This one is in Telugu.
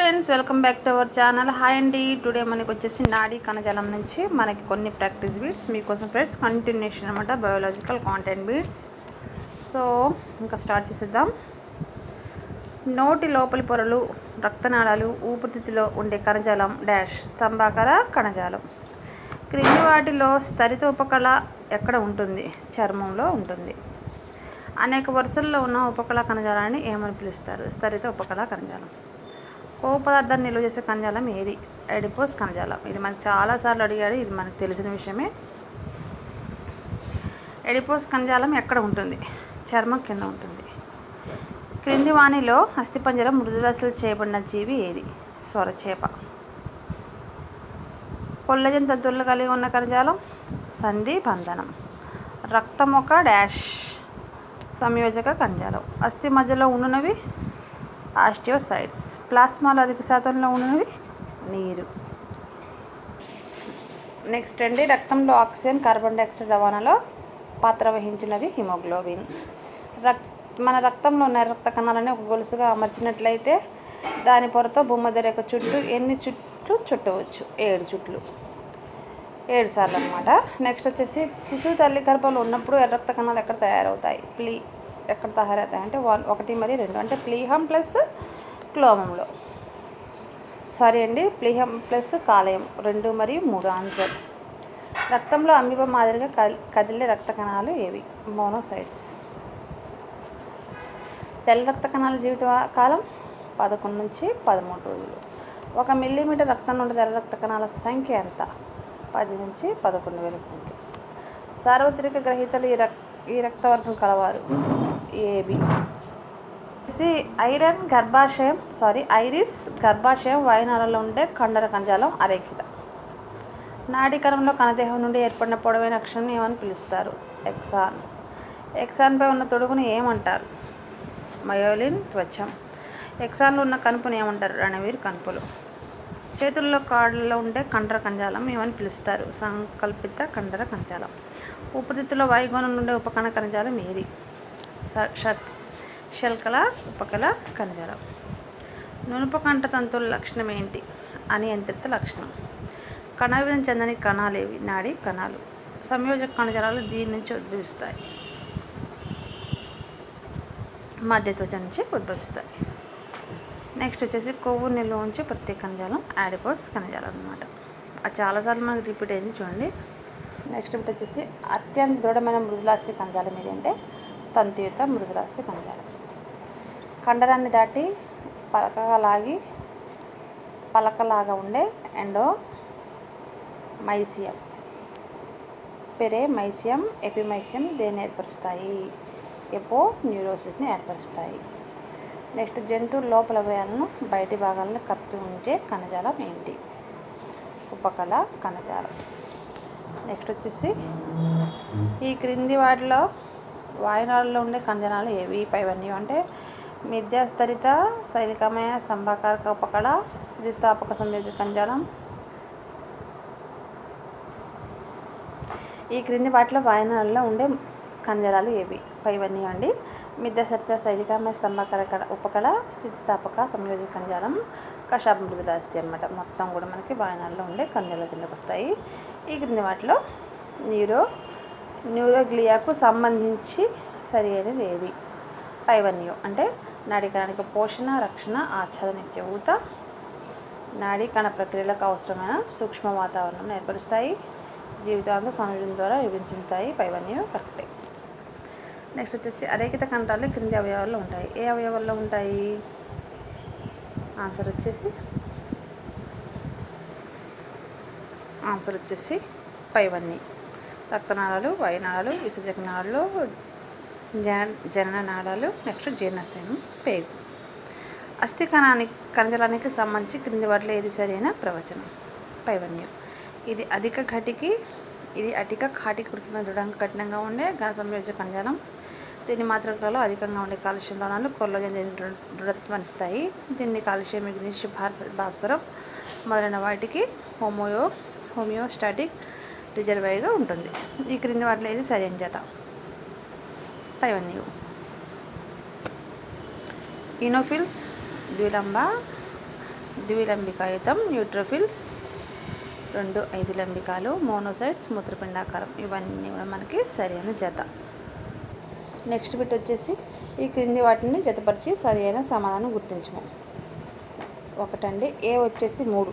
Friends, welcome back to our channel. Hi అండి. టుడే మనకి వచ్చేసి నాడీ కణజాలం నుంచి మనకి కొన్ని ప్రాక్టీస్ బీట్స్ మీకోసం ఫ్రెండ్స్. కంటిన్యూషన్ అనమాట, బయోలాజికల్ కాంటెంట్ బీట్స్. సో ఇంకా స్టార్ట్ చేసేద్దాం. నోటి లోపలి పొరలు, రక్తనాళాలు, ఊపిరితిత్తులో ఉండే కణజాలం డాష్ స్తంభాకార కణజాలం. క్రింది వాటిలో స్తరిత ఉపకళ ఎక్కడ ఉంటుంది? చర్మంలో ఉంటుంది. అనేక వరుసల్లో ఉన్న ఉపకళ కణజాలాన్ని ఏమని పిలుస్తారు? స్తరిత ఉపకళ కణజాలం. కొవ్వు పదార్థాన్ని నిల్వ చేసే కణజాలం ఏది? అడిపోస్ కణజాలం. ఇది మనకు చాలాసార్లు అడిగాడు, ఇది మనకు తెలిసిన విషయమే. అడిపోస్ కణజాలం ఎక్కడ ఉంటుంది? చర్మం కింద ఉంటుంది. క్రింది వాణిలో అస్థిపంజరం మృదురసలు చేయబడిన జీవి ఏది? సొరచేప. కొల్లజన్ తంతువులను కలిగి ఉన్న కణజాలం సంధి బంధనం. రక్తం ఒక డాష్ సంయోజక కణజాలం. అస్థి మధ్యలో ఉండునవి ఆస్టియోసైట్స్. ప్లాస్మాలో అధిక శాతంలో ఉన్నవి నీరు. నెక్స్ట్ అండి, రక్తంలో ఆక్సిజన్, కార్బన్ డైఆక్సైడ్ రవాణాలో పాత్ర వహించినది హిమోగ్లోబిన్. మన రక్తంలో ఉన్న రక్త కణాలని ఒక గొలుసుగా అమర్చినట్లయితే దాని పొరతో భూమధ్యరేఖ చుట్టూ ఎన్ని చుట్లు చుట్టవచ్చు? 7 చుట్లు, 7 సార్లు అనమాట. నెక్స్ట్ వచ్చేసి శిశువు తల్లి గర్భంలో ఉన్నప్పుడు ఎర్ర రక్త కణాలు ఎక్కడ తయారవుతాయి? ఎక్కడ తయారవుతాయి అంటే 1 మరియు 2, అంటే ప్లీహం ప్లస్ క్లోమంలో. సారీ అండి, ప్లీహం ప్లస్ కాలేయం 2 మరియు 3 ఆన్సర్. రక్తంలో అమీబా మాదిరిగా కదిలే రక్త కణాలు ఏవి? మోనోసైట్స్. తెల్ల రక్త కణాల జీవిత కాలం 11 నుంచి 13 రోజులు. 1 మిల్లీమీటర్ రక్తం నుండి తెల్ల రక్త కణాల సంఖ్య ఎంత? 10 నుంచి 11,000 సంఖ్య. సార్వత్రిక గ్రహీతలు ఈ రక్తవర్గం కలవారు ఏబి. ఐరిస్ గర్భాశయం వాయునాళాల్లో ఉండే కండర కణజాలం అరేఖిత. నాడీకణంలో కణదేహం నుండి ఏర్పడిన పొడవైన అక్షరం ఏమని పిలుస్తారు? ఎక్సాన్. ఎక్సాన్పై ఉన్న తొడుగును ఏమంటారు? మయోలిన్ త్వచం. ఎక్సాన్లో ఉన్న కణుపును ఏమంటారు? రణవీర్ కణుపులు. చేతుల్లో కాళ్ళలో ఉండే కండర కణజాలం ఏమని పిలుస్తారు? సంకల్పిత కండర కణజాలం. ఊపిరితిత్తులో వాయుగోణం నుండే ఉపకణ కణజాలం ఏది? శల్కల ఉపకల కణజాలం. నునుపకంఠ తంతువుల లక్షణం ఏంటి? అనియంత్రిత లక్షణం. కణ విభజన చెందని కణాలు ఏవి? నాడీ కణాలు. సంయోజక కణజాలాలు దీని నుంచి ఉద్భవిస్తాయి, మధ్య త్వచ నుంచి ఉద్భవిస్తాయి. నెక్స్ట్ వచ్చేసి కొవ్వు నిల్వ ఉంచి ప్రత్యేక కణజాలం అడిపోస్ కణజాలం అనమాట. అది చాలాసార్లు మనకు రిపీట్ అయింది, చూడండి. నెక్స్ట్ వచ్చేసి అత్యంత దృఢమైన మృదులాస్థి కణజాలం ఏదంటే తంతుయుత మృదులాస్థి కణజాలం. కండరాన్ని దాటి పలకలాగా ఉండే ఎండోమైసియం, పెరేమైసియం, ఎపిమైసియం దేన్ని ఏర్పరుస్తాయి? ఎపో న్యూరోసిస్ని ఏర్పరుస్తాయి. నెక్స్ట్ జంతువుల లోపల అవయవాలను బయటి భాగాలను కప్పి ఉంటే కణజాలం ఏంటి? ఉపకళ కణజాలం. నెక్స్ట్ వచ్చేసి ఈ క్రింది వాటిలో వాయునాళాల్లో ఉండే కణజాలాలు ఏవి? పైవన్నీ అంటే మిథ్యాస్తరిత, శైలికమయ, స్తంభాకారక ఉపకళ, స్థితిస్థాపక సంయోజక కణజాలం. ఈ క్రింది వాటిలో వాయునాళాల్లో ఉండే కణజాలాలు ఏవి? పైవన్నీ అండి మిథ్యాస్తరిత, శైలికమయ, స్తంభాకారక ఉపకళ, స్థితిస్థాపక సంయోజక కణజాలం, కశాప మృదులాస్థి అనమాట. మొత్తం కూడా మనకి వాయునాళాల్లో ఉండే కణజాల కిందకు వస్తాయి. ఈ క్రింది వాటిలో న్యూరోగ్లియాకు సంబంధించి సరి అయినది ఏది? పైవన్యూ అంటే నాడీ కణానికి పోషణ, రక్షణ, ఆచ్ఛాదనిచ్చే ఊత, నాడీ కణ ప్రక్రియలకు అవసరమైన సూక్ష్మ వాతావరణం ఏర్పరుస్తాయి, జీవితాంత సంయోజన ద్వారా విభజించుతాయి. పైవన్యూ కరెక్టే. నెక్స్ట్ వచ్చేసి అరేఖిత కండరాలు క్రింది అవయవాల్లో ఉంటాయి. ఏ అవయవాల్లో ఉంటాయి? ఆన్సర్ వచ్చేసి పైవన్నీ. రక్తనాళాలు, వాయునాళాలు, విసర్జక నాళాలు, జనన నాళాలు, నెక్స్ట్ జీర్ణాశయం, పేగు. అస్థి కణజాలానికి సంబంధించి క్రింది వాటిలో ఏది సరైన ప్రవచనం? పైవన్యూ. ఇది అధిక కాఠికృతమైన కఠినంగా ఉండే ఘన సంయోజక కణజాలం. దీని మాతృకలలో అధికంగా ఉండే కాల్షియం లవణాలు కొల్లాజెన్ దృఢత్వాన్ని ఇస్తాయి. దీన్ని కాల్షియం, మెగ్నీషియం, భాస్వరం మొదలైన వాటికి హోమియోస్టాటిక్ రిజర్వాయర్గా ఉంటుంది. ఈ క్రింది వాటిలో ఏది సరైన జత? పైవన్యూ. ఈనోఫిల్స్, ద్విలంబ, ద్విలంబికాయుతం న్యూట్రోఫిల్స్, 2 5 లంబికాలు, మోనోసైట్స్ మూత్రపిండాకారం. ఇవన్నీ కూడా మనకి సరైన జత. నెక్స్ట్ బిట్ వచ్చేసి ఈ క్రింది వాటిని జతపరిచి సరైన సమాధానం గుర్తించము. ఒకటండి ఏ వచ్చేసి 3,